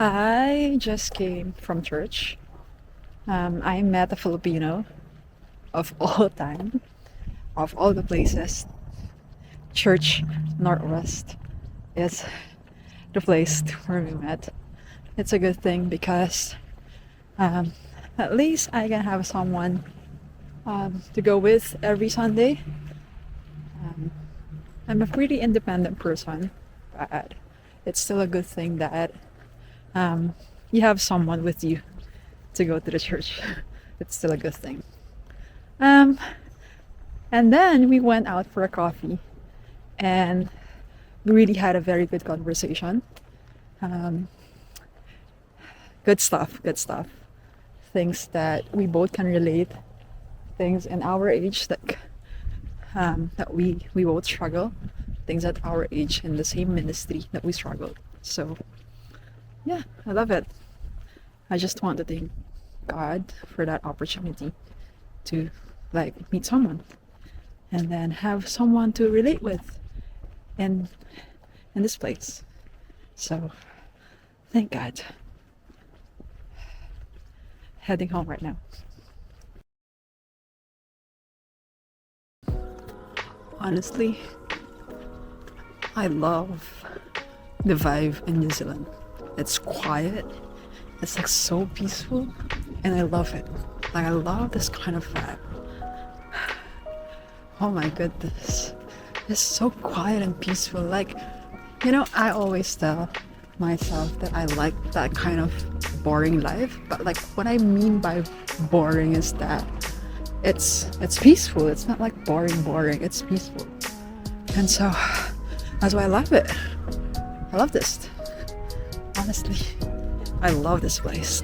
I just came from church. I met a Filipino of all time, of all the places. Church Northwest is the place where we met. It's a good thing because um, at least I can have someone to go with every Sunday. Um, I'm a pretty independent person, but it's still a good thing that um, you have someone with you to go to the church. It's still a good thing. Um, and then we went out for a coffee and we really had a very good conversation. Um, good stuff, good stuff. Things that we both can relate, things in our age that we both struggle, things at our age in the same ministry that we struggled. So yeah, I love it. I just want to thank God for that opportunity to like meet someone and then have someone to relate with in this place. So thank God. Heading home right now. Honestly, I love the vibe in New Zealand. It's quiet. It's like so peaceful, and I love it. Like I love this kind of vibe. Oh my goodness. It's so quiet and peaceful. Like, I always tell myself that I like that kind of boring life, but like what I mean by boring is that it's peaceful. It's not like boring. It's peaceful. And so that's why I love it. I love this. Honestly, I love this place.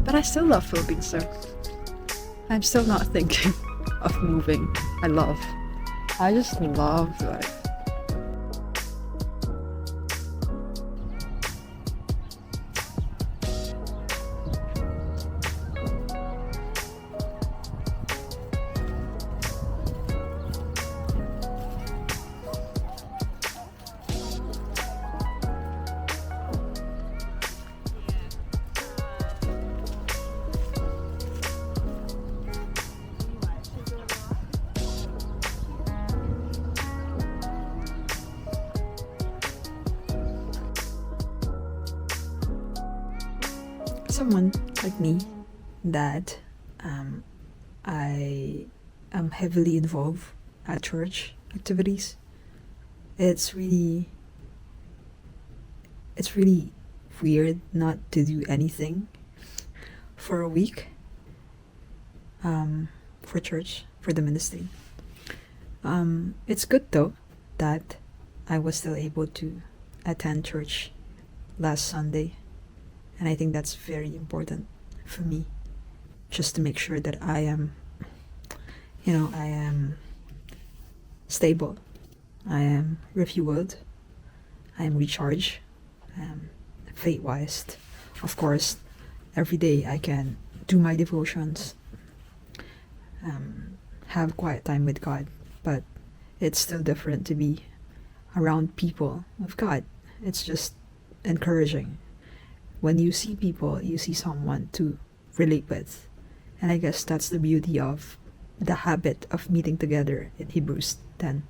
But I still love Philippines, so I'm still not thinking of moving. I just love life. Someone like me that I am heavily involved at church activities. It's really it's really weird not to do anything for a week for church, for the ministry. It's good though that I was still able to attend church last Sunday, and I think that's very important for me, just to make sure that I am stable, I am refueled, I'm recharged, faith wise. Of course, every day I can do my devotions, have quiet time with God, but it's still different to be around people of God. It's just encouraging. When you see people, you see someone to relate with. And I guess that's the beauty of the habit of meeting together in Hebrews 10.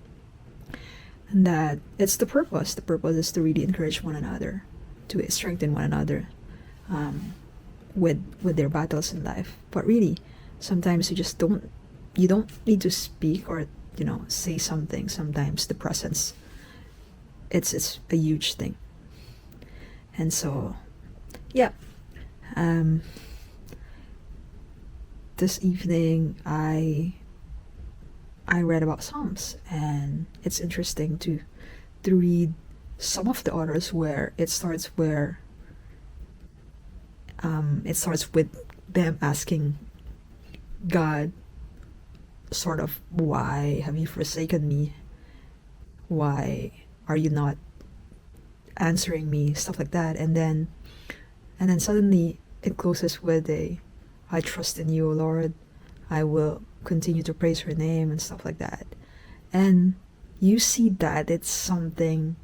And that it's the purpose. The purpose is to really encourage one another, to strengthen one another with their battles in life. But really, sometimes you don't need to speak or say something. Sometimes the presence, it's a huge thing. And so, yeah, this evening I read about Psalms, and it's interesting to read some of the authors where it starts with them asking God, sort of, why have you forsaken me? Why are you not answering me? Stuff like that. And then suddenly it closes with I trust in you, O Lord. I will continue to praise your name and stuff like that. And you see that it's something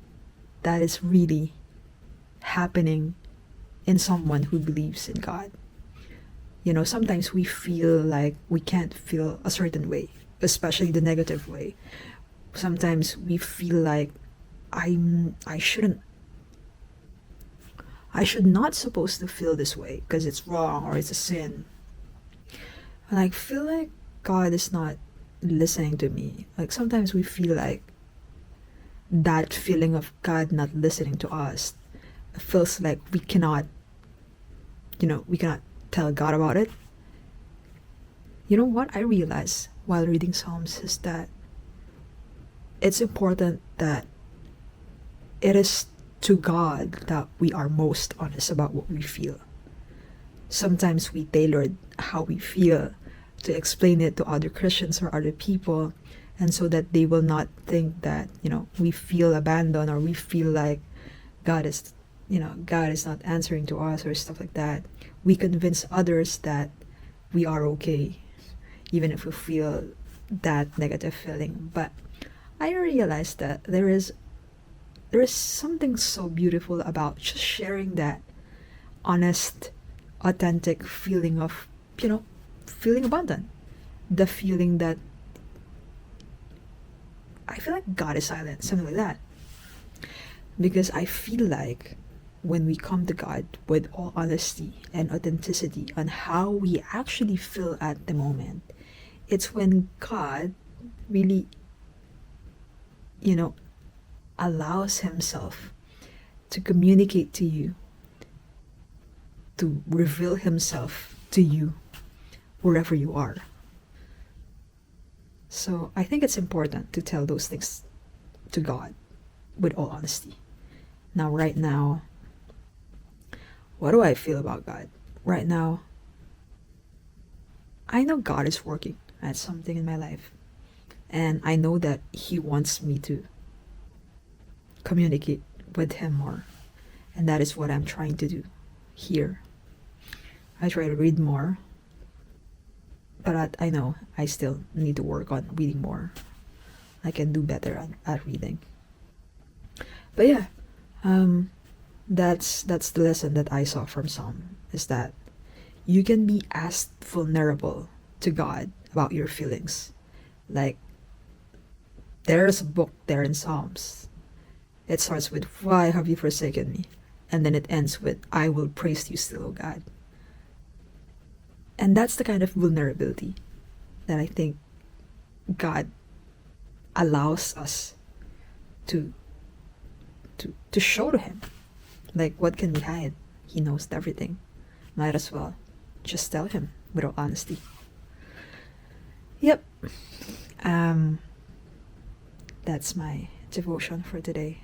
that is really happening in someone who believes in God. Sometimes we feel like we can't feel a certain way, especially the negative way. Sometimes we feel like I should not supposed to feel this way because it's wrong or it's a sin. And I feel like God is not listening to me. Like sometimes we feel like that feeling of God not listening to us feels like we cannot tell God about it. What I realized while reading Psalms is that it's important that it is to God that we are most honest about what we feel. Sometimes we tailored how we feel to explain it to other Christians or other people, and so that they will not think that we feel abandoned or we feel like God is not answering to us or stuff like that. We convince others that we are okay, even if we feel that negative feeling. But I realized that there is something so beautiful about just sharing that honest, authentic feeling of feeling abundant, the feeling that I feel like God is silent, something like that. Because I feel like when we come to God with all honesty and authenticity on how we actually feel at the moment, it's when God really allows himself to communicate to you, to reveal himself to you wherever you are. So I think it's important to tell those things to God with all honesty. Now, right now, what do I feel about God? Right now, I know God is working at something in my life. And I know that he wants me to communicate with him more. And that is what I'm trying to do here. I try to read more, but I know I still need to work on reading more. I can do better at reading. But yeah, that's the lesson that I saw from Psalm, is that you can be as vulnerable to God about your feelings. Like, there's a book there in Psalms. It starts with, why have you forsaken me? And then it ends with, I will praise you still, O God. And that's the kind of vulnerability that I think God allows us to show to him. Like, what can we hide? He knows everything. Might as well just tell him with all honesty. Yep. That's my devotion for today.